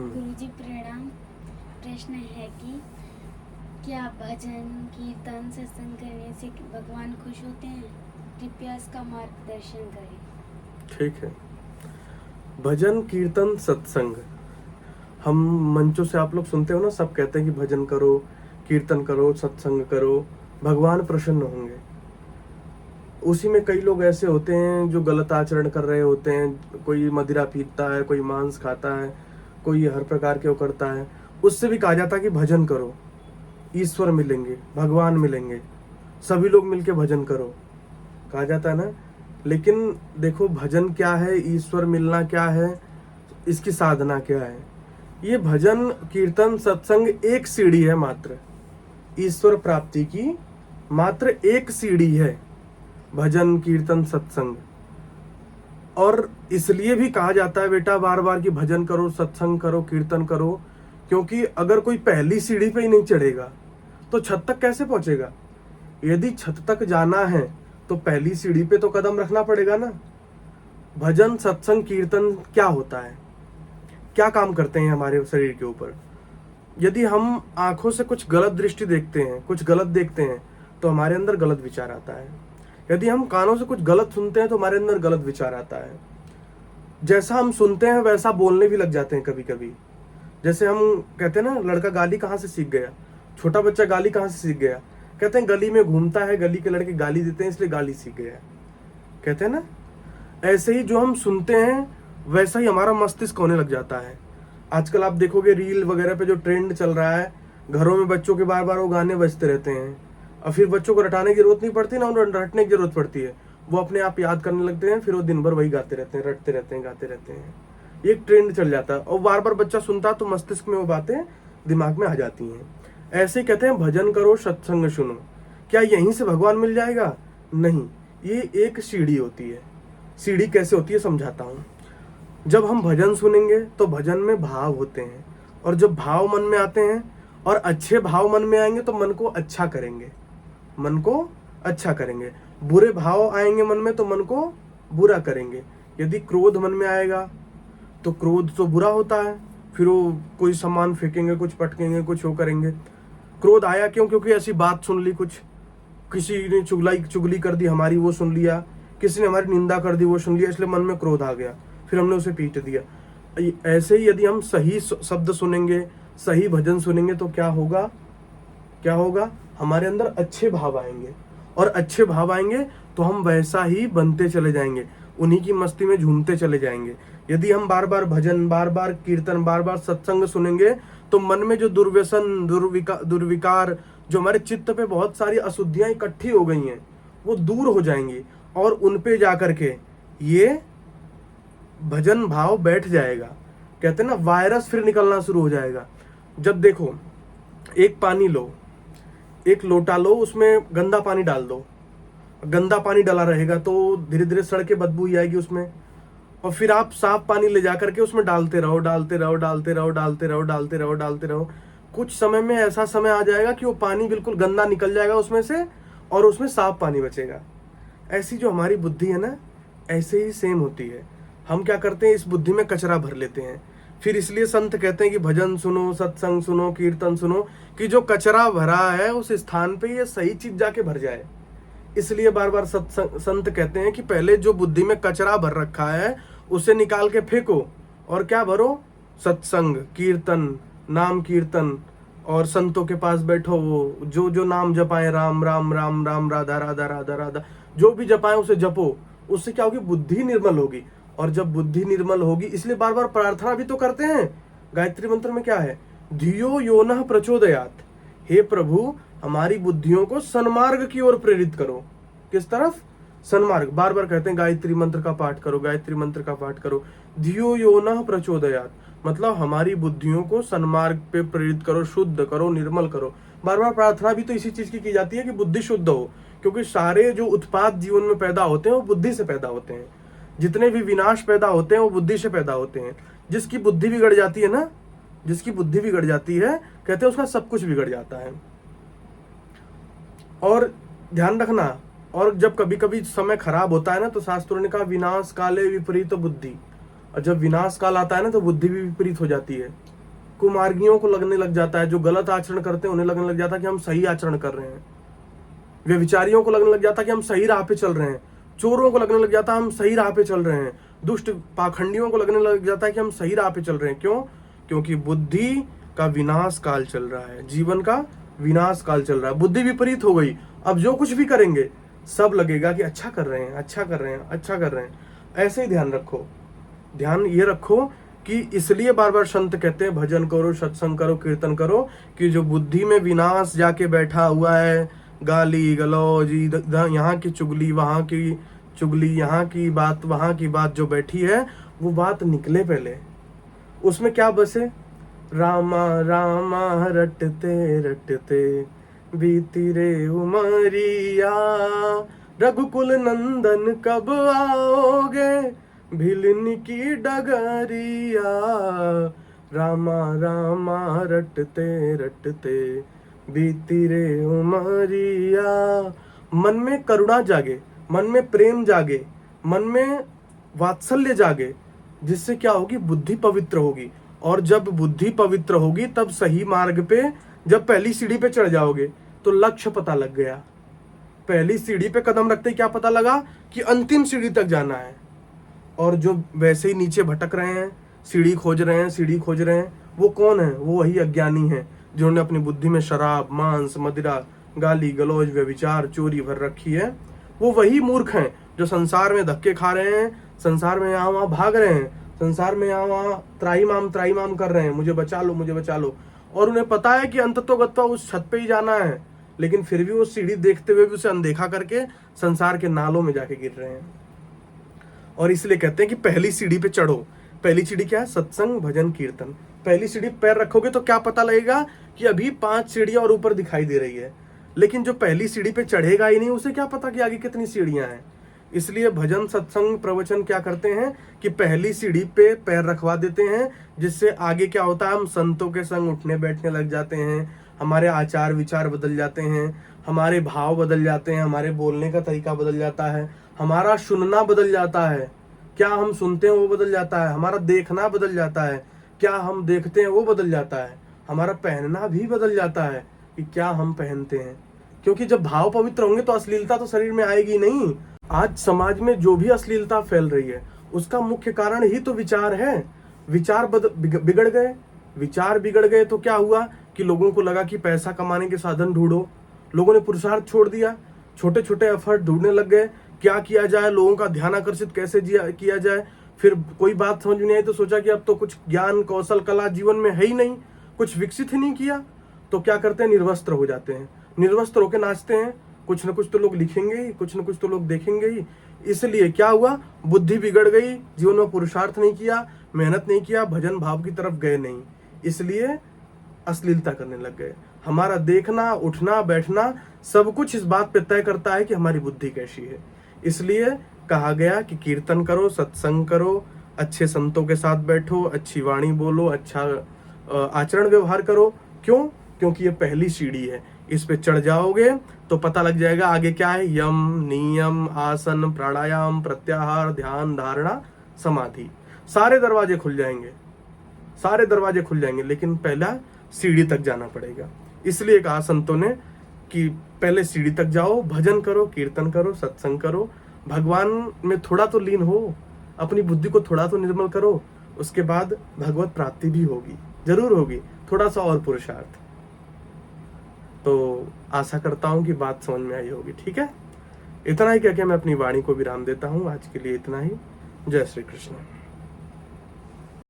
गुरुजी प्रणाम। प्रश्न है कि क्या भजन कीर्तन सत्संग करने से भगवान खुश होते हैं? कृपया इसका मार्गदर्शन करें। ठीक है। भजन कीर्तन सत्संग हम मंचों से आप लोग सुनते हो ना, सब कहते हैं कि भजन करो, कीर्तन करो, सत्संग करो, भगवान प्रसन्न होंगे। उसी में कई लोग ऐसे होते हैं जो गलत आचरण कर रहे होते हैं। कोई मदिरा पीता है, कोई मांस खाता है, कोई हर प्रकार के वो करता है। उससे भी कहा जाता है कि भजन करो, ईश्वर मिलेंगे, भगवान मिलेंगे, सभी लोग मिलके भजन करो, कहा जाता है ना। लेकिन देखो, भजन क्या है, ईश्वर मिलना क्या है, इसकी साधना क्या है। ये भजन कीर्तन सत्संग एक सीढ़ी है मात्र, ईश्वर प्राप्ति की मात्र एक सीढ़ी है भजन कीर्तन सत्संग। और इसलिए भी कहा जाता है बेटा बार बार कि भजन करो, सत्संग करो, कीर्तन करो, क्योंकि अगर कोई पहली सीढ़ी पे ही नहीं चढ़ेगा तो छत तक कैसे पहुंचेगा। यदि छत तक जाना है तो पहली सीढ़ी पे तो कदम रखना पड़ेगा ना। भजन सत्संग कीर्तन क्या होता है, क्या काम करते हैं हमारे शरीर के ऊपर। यदि हम आंखों से कुछ गलत दृष्टि देखते हैं, कुछ गलत देखते हैं, तो हमारे अंदर गलत विचार आता है। यदि हम कानों से कुछ गलत सुनते हैं तो हमारे अंदर गलत विचार आता है। जैसा हम सुनते हैं वैसा बोलने भी लग जाते हैं कभी कभी। जैसे हम कहते हैं ना, लड़का गाली कहाँ से सीख गया, छोटा बच्चा गाली कहाँ से सीख गया। कहते हैं गली में घूमता है, गली के लड़के गाली देते हैं इसलिए गाली सीख गया, कहते हैं ना। ऐसे ही जो हम सुनते हैं वैसा ही हमारा मस्तिष्क होने लग जाता है। आजकल आप देखोगे रील वगैरह पे जो ट्रेंड चल रहा है, घरों में बच्चों के बार बार वो गाने बजते रहते हैं, और फिर बच्चों को रटाने की जरूरत नहीं पड़ती ना, उन्हें रटने की जरूरत पड़ती है। वो अपने आप याद करने लगते हैं, फिर वो दिन भर वही गाते रहते हैं, रटते रहते हैं, गाते रहते हैं। ये एक ट्रेंड चल जाता है और बार बार बच्चा सुनता है तो मस्तिष्क में वो बातें दिमाग में आ जाती हैं। ऐसे कहते हैं भजन करो, सत्संग सुनो। क्या यहीं से भगवान मिल जाएगा? नहीं, ये एक सीढ़ी होती है। सीढ़ी कैसे होती है समझाता हूँ। जब हम भजन सुनेंगे तो भजन में भाव होते हैं, और जब भाव मन में आते हैं और अच्छे भाव मन में आएंगे तो मन को अच्छा करेंगे, मन को अच्छा करेंगे। बुरे भाव आएंगे मन में तो मन को बुरा करेंगे। यदि क्रोध मन में आएगा तो क्रोध तो बुरा होता है, फिर वो कोई सामान फेंकेंगे, कुछ पटकेंगे, कुछ वो करेंगे। क्रोध आया क्यों? क्योंकि ऐसी बात सुन ली, कुछ किसी ने चुगली कर दी हमारी, वो सुन लिया, किसी ने हमारी निंदा कर दी, वो सुन लिया, इसलिए मन में क्रोध आ गया, फिर हमने उसे पीट दिया। ऐसे ही यदि हम सही शब्द सुनेंगे, सही भजन सुनेंगे तो क्या होगा, क्या होगा, हमारे अंदर अच्छे भाव आएंगे, और अच्छे भाव आएंगे तो हम वैसा ही बनते चले जाएंगे, उन्हीं की मस्ती में झूमते चले जाएंगे। यदि हम बार बार भजन, बार बार कीर्तन, बार बार सत्संग सुनेंगे तो मन में जो दुर्व्यसन, दुर्विकार, जो हमारे चित्त पे बहुत सारी अशुद्धियां इकट्ठी हो गई हैं, वो दूर हो जाएंगी, और उन पे जाकर के ये भजन भाव बैठ जाएगा। कहते हैं ना, वायरस फिर निकलना शुरू हो जाएगा। जब देखो, एक पानी लो, एक लोटा लो, उसमें गंदा पानी डाल दो, गंदा पानी डाला रहेगा तो धीरे धीरे सड़ के बदबू ही आएगी उसमें। और फिर आप साफ पानी ले जाकर के उसमें डालते रहो, डालते रहो, डालते रहो, डालते रहो, डालते रहो, डालते रहो। कुछ समय में ऐसा समय आ जाएगा कि वो पानी बिल्कुल गंदा निकल जाएगा उसमें से, और उसमें साफ पानी बचेगा। ऐसी जो हमारी बुद्धि है ना, ऐसे ही सेम होती है। हम क्या करते हैं, इस बुद्धि में कचरा भर लेते हैं। फिर इसलिए संत कहते हैं कि भजन सुनो, सत्संग सुनो, कीर्तन सुनो, कि जो कचरा भरा है उस स्थान पे ये सही चीज जाके भर जाए। इसलिए बार बार संत कहते हैं कि पहले जो बुद्धि में कचरा भर रखा है उसे निकाल के फेंको, और क्या भरो, सत्संग, कीर्तन, नाम कीर्तन, और संतों के पास बैठो, वो जो जो नाम जपाए, राम राम राम राम, राधा राधा राधा राधा, जो भी जपाए उसे जपो। उससे क्या होगी, बुद्धि निर्मल होगी। और जब बुद्धि निर्मल होगी, इसलिए बार बार प्रार्थना भी तो करते हैं। गायत्री मंत्र में क्या है, धियो यो नः प्रचोदयात्, हे प्रभु हमारी बुद्धियों को सन्मार्ग की ओर प्रेरित करो। किस तरफ? सन्मार्ग। बार बार कहते हैं गायत्री मंत्र का पाठ करो, गायत्री मंत्र का पाठ करो। धियो यो नः प्रचोदयात्, मतलब हमारी बुद्धियों को सन्मार्ग पे प्रेरित करो, शुद्ध करो, निर्मल करो। बार बार प्रार्थना भी तो इसी चीज की जाती है कि बुद्धि शुद्ध हो, क्योंकि सारे जो उत्पाद जीवन में पैदा होते हैं वो बुद्धि से पैदा होते हैं। जितने भी विनाश पैदा होते हैं वो बुद्धि से पैदा होते हैं। जिसकी बुद्धि बिगड़ जाती है ना, जिसकी बुद्धि बिगड़ जाती है, कहते हैं उसका सब कुछ बिगड़ जाता है। और ध्यान रखना, और जब कभी कभी समय खराब होता है ना, तो शास्त्रों ने कहा विनाश काले विपरीत बुद्धि, और जब विनाश काल आता है ना तो बुद्धि भी विपरीत हो जाती है। कुमार्गियों को लगने लग जाता है, जो गलत आचरण करते हैं उन्हें लगने लग जाता है कि हम सही आचरण कर रहे हैं। व्यभिचारियों को लगने लग जाता है कि हम सही राह पे चल रहे हैं। चोरों को लगने लग जाता है हम सही राह पे चल रहे हैं। दुष्ट पाखंडियों को लगने लग जाता है कि हम सही राह पे चल रहे हैं। क्यों? क्योंकि बुद्धि का विनाश काल चल रहा है, जीवन का विनाश काल चल रहा है। बुद्धि विपरीत हो गई। अब जो कुछ भी करेंगे सब लगेगा कि अच्छा कर रहे हैं, अच्छा कर रहे हैं, अच्छा कर रहे हैं। ऐसे ही ध्यान रखो, ध्यान ये रखो कि इसलिए बार बार संत कहते हैं भजन करो, सत्संग करो, कीर्तन करो, कि जो बुद्धि में विनाश जाके बैठा हुआ है, गाली गलौज, यहाँ की चुगली, वहाँ की चुगली, यहाँ की बात, वहाँ की बात जो बैठी है, वो बात निकले पहले। उसमें क्या बसे? रामा रामा रटते रटते बीती रे उमरिया, रघुकुल नंदन कब आओगे, भिलनी की डगरिया। रामा रामा रटते रटते बीती रे उमरिया। मन में करुणा जागे, मन में प्रेम जागे, मन में वात्सल्य जागे, जिससे क्या होगी? बुद्धि पवित्र होगी। और जब बुद्धि पवित्र होगी तब सही मार्ग पे, जब पहली सीढ़ी पे चढ़ जाओगे तो लक्ष्य पता लग गया। पहली सीढ़ी पे कदम रखते ही क्या पता लगा कि अंतिम सीढ़ी तक जाना है। और जो वैसे ही नीचे भटक रहे हैं, सीढ़ी खोज रहे हैं, सीढ़ी खोज रहे हैं, वो कौन है? वो वही अज्ञानी है जिन्होंने अपनी बुद्धि में शराब, मांस, मदिरा, गाली गलौज, व्यभिचार, चोरी भर रखी है। वो वही मूर्ख हैं जो संसार में धक्के खा रहे हैं, संसार में यहाँ वहाँ भाग रहे हैं, संसार में यहाँ वहाँ त्राईमाम कर रहे हैं, मुझे बचा लो, मुझे बचा लो। और उन्हें पता है कि अंततोगत्वा उस छत पे ही जाना है, लेकिन फिर भी वो सीढ़ी देखते हुए भी उसे अनदेखा करके संसार के नालों में जाके गिर रहे हैं। और इसलिए कहते हैं कि पहली सीढ़ी पे चढ़ो। पहली सीढ़ी क्या है? सत्संग, भजन, कीर्तन। पहली सीढ़ी पैर रखोगे तो क्या पता लगेगा कि अभी 5 सीढ़ियां और ऊपर दिखाई दे रही है, लेकिन जो पहली सीढ़ी पे चढ़ेगा ही नहीं, उसे क्या पता कि आगे कितनी सीढ़ियां हैं। इसलिए भजन, सत्संग, प्रवचन क्या करते हैं कि पहली सीढ़ी पे पैर रखवा देते हैं, जिससे आगे क्या होता है? हम संतों के संग उठने बैठने लग जाते हैं, हमारे आचार विचार बदल जाते हैं, हमारे भाव बदल जाते हैं, हमारे बोलने का तरीका बदल जाता है, हमारा सुनना बदल जाता है, क्या हम सुनते हैं वो बदल जाता है, हमारा देखना बदल जाता है, क्या हम देखते हैं वो बदल जाता है, हमारा पहनना भी बदल जाता है कि क्या हम पहनते हैं। क्योंकि जब भाव पवित्र होंगे तो अश्लीलता तो शरीर में आएगी नहीं। आज समाज में जो भी अश्लीलता फैल रही है उसका मुख्य कारण ही तो विचार है। विचार बिगड़ गए। विचार बिगड़ गए तो क्या हुआ कि लोगों को लगा कि पैसा कमाने के साधन ढूंढो, लोगों ने पुरुषार्थ छोड़ दिया, छोटे छोटे एफर्ट ढूंढने लग गए, क्या किया जाए, लोगों का ध्यान आकर्षित कैसे किया जाए। फिर कोई बात समझ में नहीं आई तो सोचा कि अब तो कुछ ज्ञान, कौशल, कला जीवन में है ही नहीं, कुछ विकसित ही नहीं किया, तो क्या करते हैं? निर्वस्त्र हो जाते हैं, निर्वस्त्र होकर नाचते हैं। कुछ न कुछ तो लोग लिखेंगे ही, कुछ न कुछ तो लोग देखेंगे ही। इसलिए क्या हुआ? बुद्धि बिगड़ गई, जीवन में पुरुषार्थ नहीं किया, मेहनत नहीं किया, भजन भाव की तरफ गए नहीं, इसलिए अश्लीलता करने लग गए। हमारा देखना, उठना, बैठना सब कुछ इस बात पे तय करता है कि हमारी बुद्धि कैसी है। इसलिए कहा गया कि कीर्तन करो, सत्संग करो, अच्छे संतों के साथ बैठो, अच्छी वाणी बोलो, अच्छा आचरण व्यवहार करो। क्यों? क्योंकि ये पहली सीढ़ी है। इस पे चढ़ जाओगे तो पता लग जाएगा आगे क्या है। यम, नियम, आसन, प्राणायाम, प्रत्याहार, ध्यान, धारणा, समाधि, सारे दरवाजे खुल जाएंगे, सारे दरवाजे खुल जाएंगे। लेकिन पहला सीढ़ी तक जाना पड़ेगा। इसलिए कहा संतों ने कि पहले सीढ़ी तक जाओ, भजन करो, कीर्तन करो, सत्संग करो, भगवान में थोड़ा तो लीन हो, अपनी बुद्धि को थोड़ा तो निर्मल करो, उसके बाद भगवत प्राप्ति भी होगी, जरूर होगी, थोड़ा सा और पुरुषार्थ। तो आशा करता हूं कि बात समझ में आई होगी। ठीक है, इतना ही कह के मैं अपनी वाणी को विराम देता हूं। आज के लिए इतना ही। जय श्री कृष्ण।